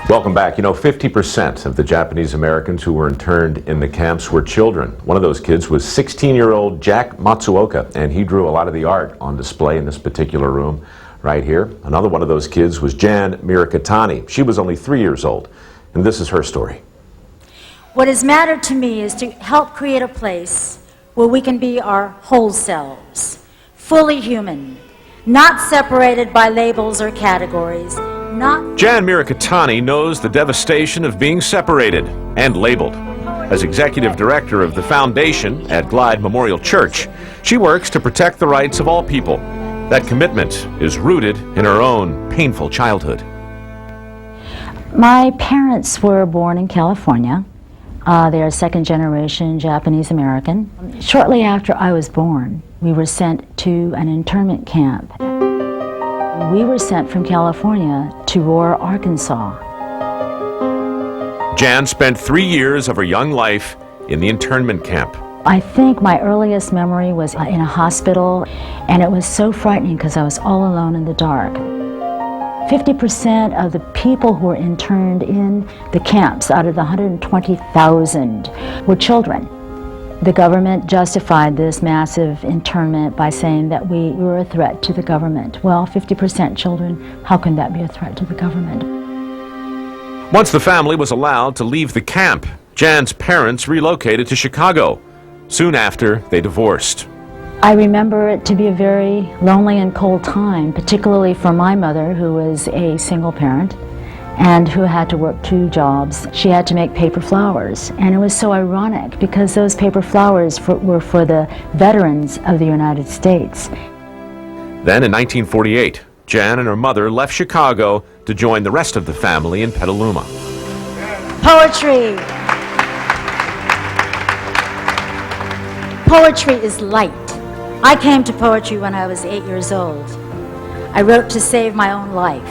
Welcome back. You know, 50% of the Japanese Americans who were interned in the camps were children. One of those kids was 16-year-old Jack Matsuoka, and he drew a lot of the art on display in this particular room right here. Another one of those kids was Janice Mirikitani. She was only 3 years old, and this is her story. What has mattered to me is to help create a place where we can be our whole selves, fully human, not separated by labels or categories. Janice Mirikitani knows the devastation of being separated and labeled. As executive director of the foundation at Glide Memorial Church, she works to protect the rights of all people. That commitment is rooted in her own painful childhood. My parents were born in California. They are second-generation Japanese American. Shortly after I was born, we were sent to an internment camp. We were sent from California to Aurora, Arkansas. Jan spent 3 years of her young life in the internment camp. I think my earliest memory was in a hospital, and it was so frightening because I was all alone in the dark. 50% of the people who were interned in the camps, out of the 120,000, were children. The government justified this massive internment by saying that we were a threat to the government. Well, 50% children, how can that be a threat to the government? Once the family was allowed to leave the camp, Jan's parents relocated to Chicago. Soon after, they divorced. I remember it to be a very lonely and cold time, particularly for my mother, who was a single parent and who had to work 2 jobs. She had to make paper flowers, and it was so ironic because those paper flowers were for the veterans of the United States. Then in 1948, Jan and her mother left Chicago to join the rest of the family in Petaluma. Poetry. Poetry is light. I came to poetry when I was 8 years old. I wrote to save my own life.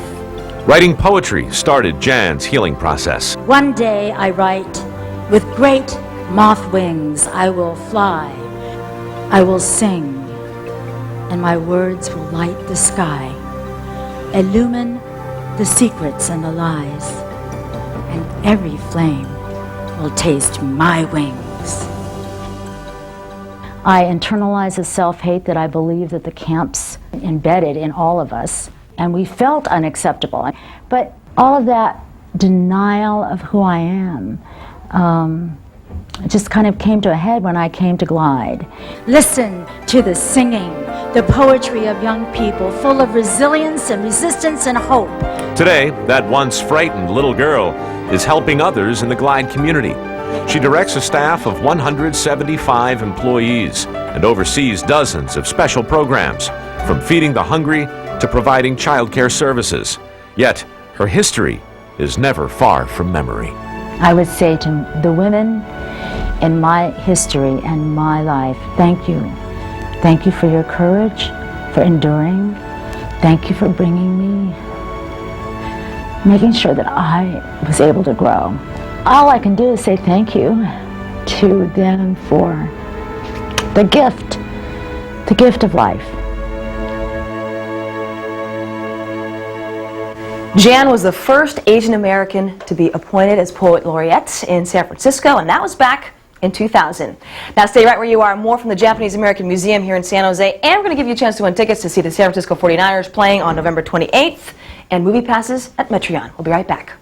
Writing poetry started Jan's healing process. One day I write, with great moth wings I will fly, I will sing, and my words will light the sky, illumine the secrets and the lies, and every flame will taste my wings. I internalized the self-hate that I believe that the camps embedded in all of us, and we felt unacceptable. But all of that denial of who I am it just kind of came to a head when I came to Glide. Listen to the singing, the poetry of young people, full of resilience and resistance and hope. Today, that once frightened little girl is helping others in the Glide community. She directs a staff of 175 employees and oversees dozens of special programs, from feeding the hungry to providing childcare services. Yet, her history is never far from memory. I would say to the women in my history and my life, thank you. Thank you for your courage, for enduring. Thank you for bringing me, making sure that I was able to grow. All I can do is say thank you to them for the gift of life. Jan was the first Asian American to be appointed as Poet Laureate in San Francisco, and that was back in 2000. Now stay right where you are. More from the Japanese American Museum here in San Jose, and we're going to give you a chance to win tickets to see the San Francisco 49ers playing on November 28th and movie passes at Metreon. We'll be right back.